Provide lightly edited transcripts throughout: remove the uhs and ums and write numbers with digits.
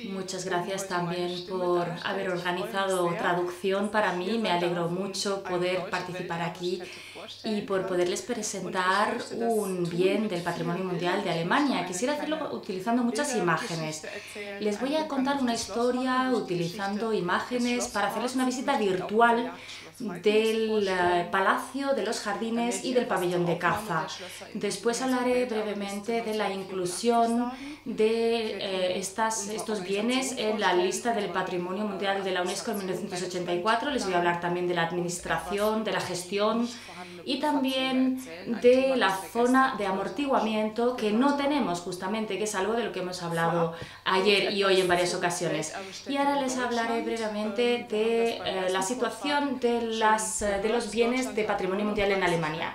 Muchas gracias también por haber organizado traducción para mí. Me alegro mucho poder participar aquí y por poderles presentar un bien del patrimonio mundial de Alemania. Quisiera hacerlo utilizando muchas imágenes. Les voy a contar una historia utilizando imágenes para hacerles una visita virtual del Palacio, de los Jardines y del Pabellón de Caza. Después hablaré brevemente de la inclusión de estos bienes en la lista del Patrimonio Mundial de la UNESCO en 1984. Les voy a hablar también de la administración, de la gestión y también de la zona de amortiguamiento que no tenemos justamente, que es algo de lo que hemos hablado ayer y hoy en varias ocasiones. Y ahora les hablaré brevemente de la situación de los bienes de patrimonio mundial en Alemania.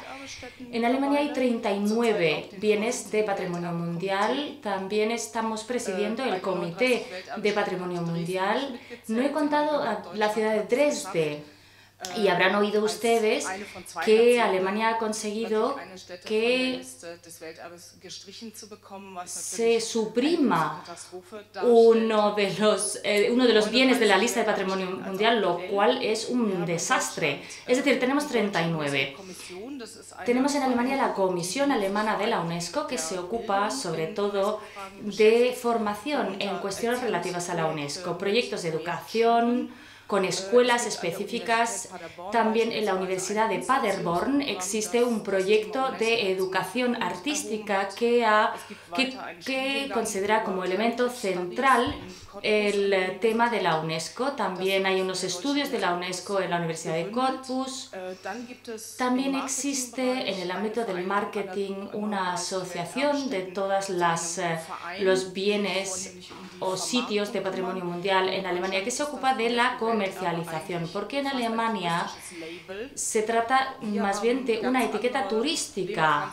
En Alemania hay 39 bienes de patrimonio mundial. También estamos presidiendo el Comité de Patrimonio Mundial. No he contado la ciudad de Dresde. Y habrán oído ustedes que Alemania ha conseguido que se suprima uno de los bienes de la lista de patrimonio mundial, lo cual es un desastre. Es decir, tenemos 39. Tenemos en Alemania la Comisión Alemana de la UNESCO, que se ocupa sobre todo de formación en cuestiones relativas a la UNESCO, proyectos de educación, con escuelas específicas. También en la Universidad de Paderborn existe un proyecto de educación artística que considera como elemento central el tema de la UNESCO. También hay unos estudios de la UNESCO en la Universidad de Cottbus. También existe en el ámbito del marketing una asociación de todos los bienes o sitios de patrimonio mundial en Alemania que se ocupa de la comercialización, porque en Alemania se trata más bien de una etiqueta turística.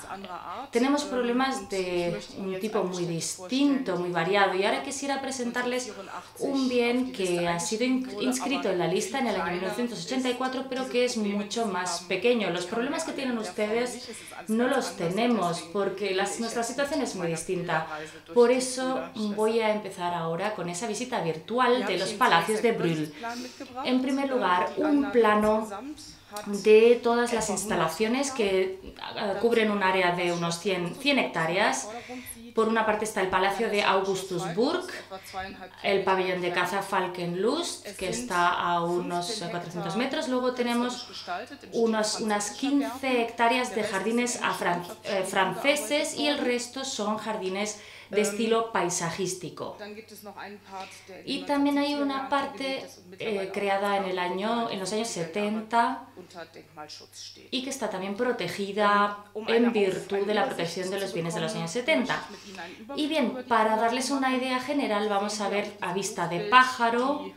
Tenemos problemas de un tipo muy distinto, muy variado, y ahora quisiera presentarles un bien que ha sido inscrito en la lista en el año 1984, pero que es mucho más pequeño. Los problemas que tienen ustedes no los tenemos, porque nuestra situación es muy distinta. Por eso voy a empezar ahora con esa visita virtual de los palacios de Brühl. En primer lugar, un plano de todas las instalaciones que cubren un área de unos 100 hectáreas. Por una parte está el Palacio de Augustusburg, el pabellón de caza Falkenlust, que está a unos 400 metros. Luego tenemos unas 15 hectáreas de jardines franceses y el resto son jardines de estilo paisajístico. Y también hay una parte creada en los años 70 y que está también protegida en virtud de la protección de los bienes de los años 70. Y bien, para darles una idea general, vamos a ver a vista de pájaro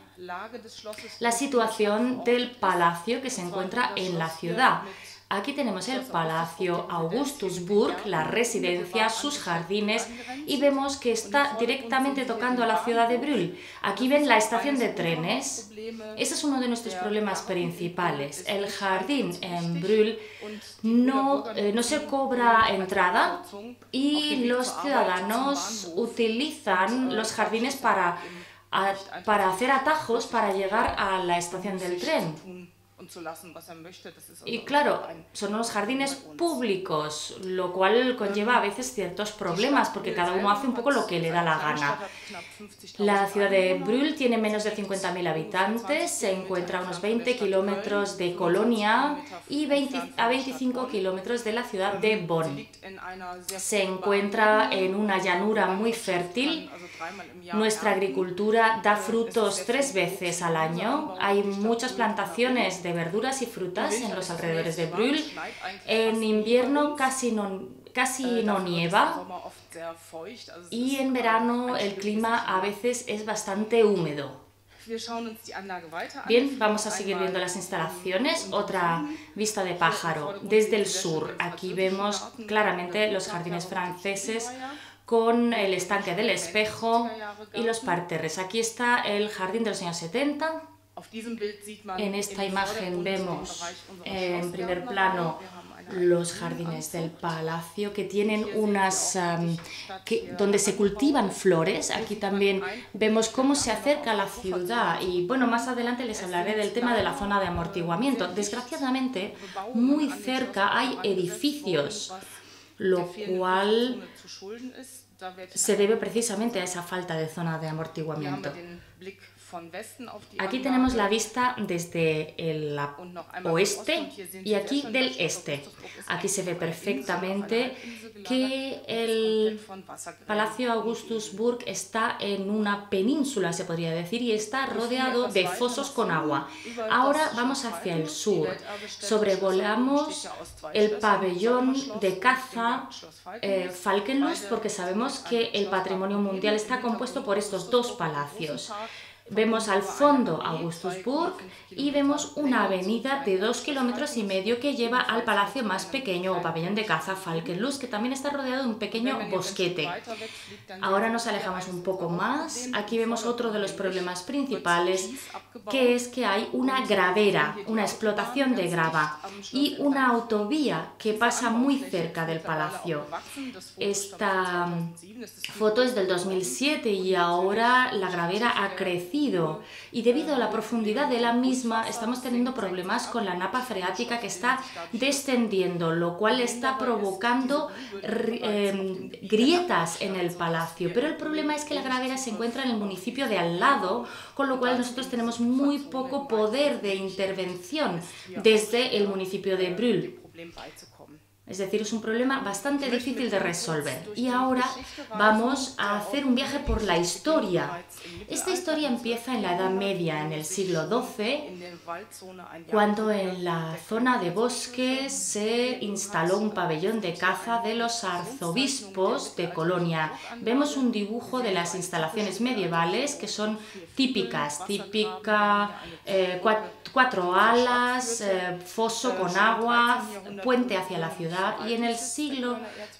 la situación del palacio que se encuentra en la ciudad. Aquí tenemos el Palacio Augustusburg, la residencia, sus jardines, y vemos que está directamente tocando a la ciudad de Brühl. Aquí ven la estación de trenes. Ese es uno de nuestros problemas principales. El jardín en Brühl no se cobra entrada y los ciudadanos utilizan los jardines para hacer atajos para llegar a la estación del tren. Y claro, son unos jardines públicos, lo cual conlleva a veces ciertos problemas, porque cada uno hace un poco lo que le da la gana. La ciudad de Brühl tiene menos de 50.000 habitantes, se encuentra a unos 20 kilómetros de Colonia y a 25 kilómetros de la ciudad de Bonn. Se encuentra en una llanura muy fértil. Nuestra agricultura da frutos 3 veces al año. Hay muchas plantaciones de verduras y frutas en los alrededores de Brühl. En invierno casi no nieva y en verano el clima a veces es bastante húmedo. Bien, vamos a seguir viendo las instalaciones. Otra vista de pájaro desde el sur. Aquí vemos claramente los jardines franceses con el estanque del espejo y los parterres. Aquí está el jardín de los años 70. En esta imagen vemos en primer plano los jardines del palacio, que tienen donde se cultivan flores. Aquí también vemos cómo se acerca a la ciudad y bueno, más adelante les hablaré del tema de la zona de amortiguamiento. Desgraciadamente, muy cerca hay edificios, lo cual se debe precisamente a esa falta de zona de amortiguamiento. Aquí tenemos la vista desde el oeste y aquí del este. Aquí se ve perfectamente que el Palacio Augustusburg está en una península, se podría decir, y está rodeado de fosos con agua. Ahora vamos hacia el sur. Sobrevolamos el pabellón de caza Falkenlust, porque sabemos que el patrimonio mundial está compuesto por estos dos palacios. Vemos al fondo Augustusburg y vemos una avenida de 2,5 kilómetros que lleva al palacio más pequeño o pabellón de caza Falkenlust, que también está rodeado de un pequeño bosquete. Ahora nos alejamos un poco más. Aquí vemos otro de los problemas principales, que es que hay una gravera, una explotación de grava y una autovía que pasa muy cerca del palacio. Esta foto es del 2007 y ahora la gravera ha crecido. Y debido a la profundidad de la misma estamos teniendo problemas con la napa freática que está descendiendo, lo cual está provocando grietas en el palacio. Pero el problema es que la gravera se encuentra en el municipio de al lado, con lo cual nosotros tenemos muy poco poder de intervención desde el municipio de Brühl. Es decir, es un problema bastante difícil de resolver. Y ahora vamos a hacer un viaje por la historia. Esta historia empieza en la Edad Media, en el siglo XII, cuando en la zona de bosque se instaló un pabellón de caza de los arzobispos de Colonia. Vemos un dibujo de las instalaciones medievales que son típicas, cuatro alas, foso con agua, puente hacia la ciudad. Y en el siglo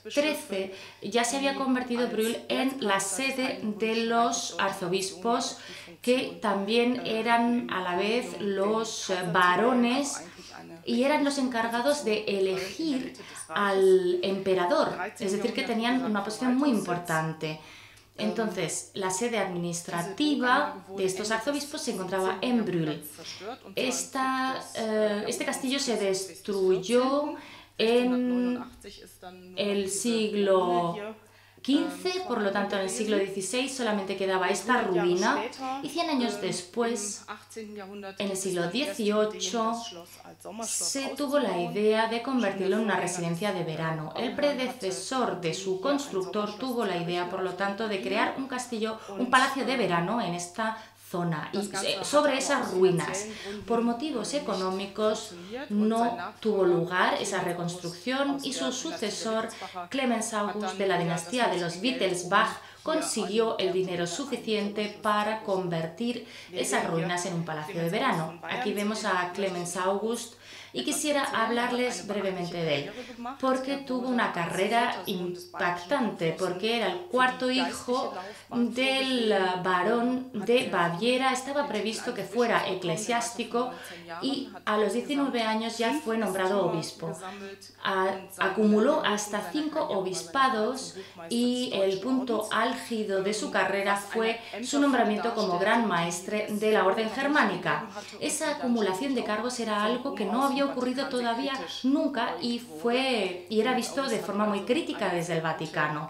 XIII ya se había convertido Brühl en la sede de los arzobispos, que también eran a la vez los varones y eran los encargados de elegir al emperador, es decir, que tenían una posición muy importante. Entonces, la sede administrativa de estos arzobispos se encontraba en Brühl. Este castillo se destruyó en el siglo XV, por lo tanto en el siglo XVI solamente quedaba esta ruina y 100 años después, en el siglo XVIII, se tuvo la idea de convertirlo en una residencia de verano. El predecesor de su constructor tuvo la idea, por lo tanto, de crear un castillo, un palacio de verano en esta zona y sobre esas ruinas. Por motivos económicos no tuvo lugar esa reconstrucción y su sucesor, Clemens August de la dinastía de los Wittelsbach, consiguió el dinero suficiente para convertir esas ruinas en un palacio de verano. Aquí vemos a Clemens August y quisiera hablarles brevemente de él, porque tuvo una carrera impactante, porque era el cuarto hijo del barón de Baviera. Estaba previsto que fuera eclesiástico y a los 19 años ya fue nombrado obispo. Acumuló hasta 5 obispados y el punto álgido de su carrera fue su nombramiento como gran maestre de la orden germánica. Esa acumulación de cargos era algo que no había ocurrido todavía nunca y era visto de forma muy crítica desde el Vaticano.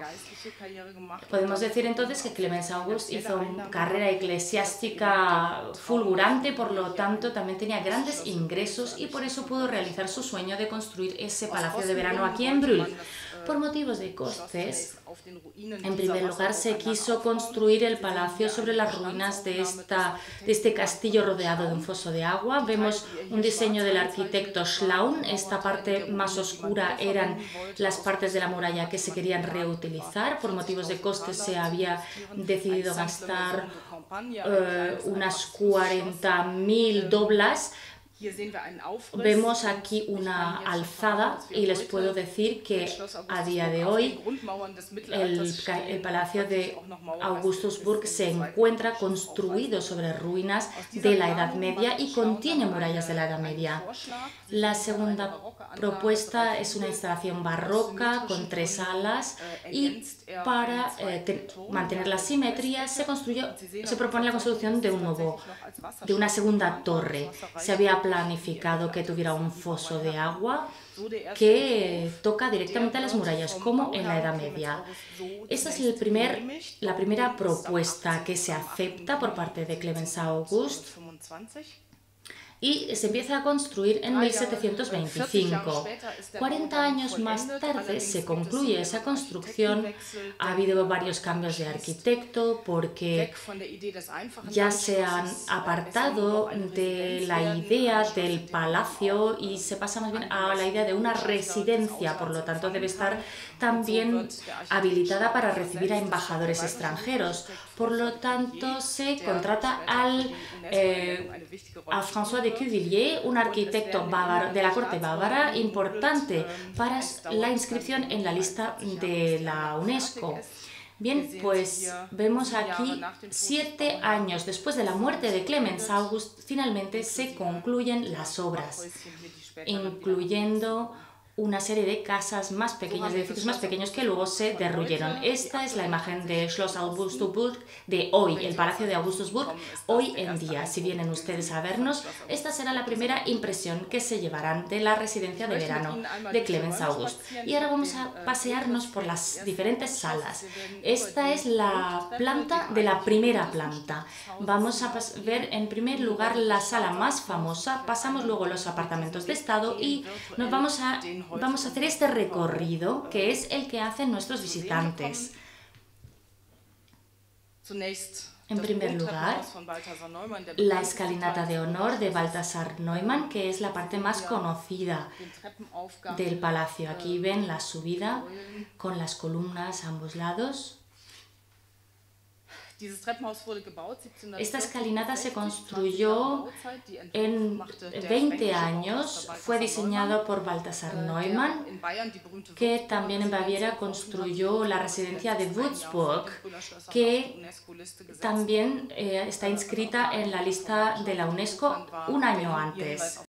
Podemos decir entonces que Clemens August hizo una carrera eclesiástica fulgurante, por lo tanto también tenía grandes ingresos y por eso pudo realizar su sueño de construir ese palacio de verano aquí en Brühl. Por motivos de costes, en primer lugar se quiso construir el palacio sobre las ruinas de este castillo rodeado de un foso de agua. Vemos un diseño del arquitecto Schlaun. Esta parte más oscura eran las partes de la muralla que se querían reutilizar. Por motivos de costes se había decidido gastar unas 40.000 doblas Vemos aquí una alzada y les puedo decir que a día de hoy el Palacio de Augustusburg se encuentra construido sobre ruinas de la Edad Media y contiene murallas de la Edad Media. La segunda propuesta es una instalación barroca con 3 alas y para mantener la simetría se propone la construcción de una segunda torre. Se había planificado que tuviera un foso de agua que toca directamente a las murallas, como en la Edad Media. Esta es la primera propuesta que se acepta por parte de Clemens August y se empieza a construir en 1725. 40 años más tarde se concluye esa construcción. Ha habido varios cambios de arquitecto porque ya se han apartado de la idea del palacio y se pasa más bien a la idea de una residencia, por lo tanto debe estar también habilitada para recibir a embajadores extranjeros. Por lo tanto se contrata a François de Cuvilliés, un arquitecto bávaro, de la corte bávara, importante para la inscripción en la lista de la UNESCO. Bien, pues vemos aquí 7 años después de la muerte de Clemens August, finalmente se concluyen las obras, incluyendo una serie de casas más pequeñas, de edificios más pequeños que luego se derruyeron. Esta es la imagen de Schloss Augustusburg de hoy, el Palacio de Augustusburg, hoy en día. Si vienen ustedes a vernos, esta será la primera impresión que se llevarán de la residencia de verano de Clemens August. Y ahora vamos a pasearnos por las diferentes salas. Esta es la planta de la primera planta. Vamos a ver en primer lugar la sala más famosa, pasamos luego los apartamentos de Estado y nos vamos a hacer este recorrido que es el que hacen nuestros visitantes. En primer lugar, la escalinata de honor de Balthasar Neumann, que es la parte más conocida del palacio. Aquí ven la subida con las columnas a ambos lados. Esta escalinata se construyó en 20 años, fue diseñado por Balthasar Neumann, que también en Baviera construyó la residencia de Würzburg, que también está inscrita en la lista de la UNESCO un año antes.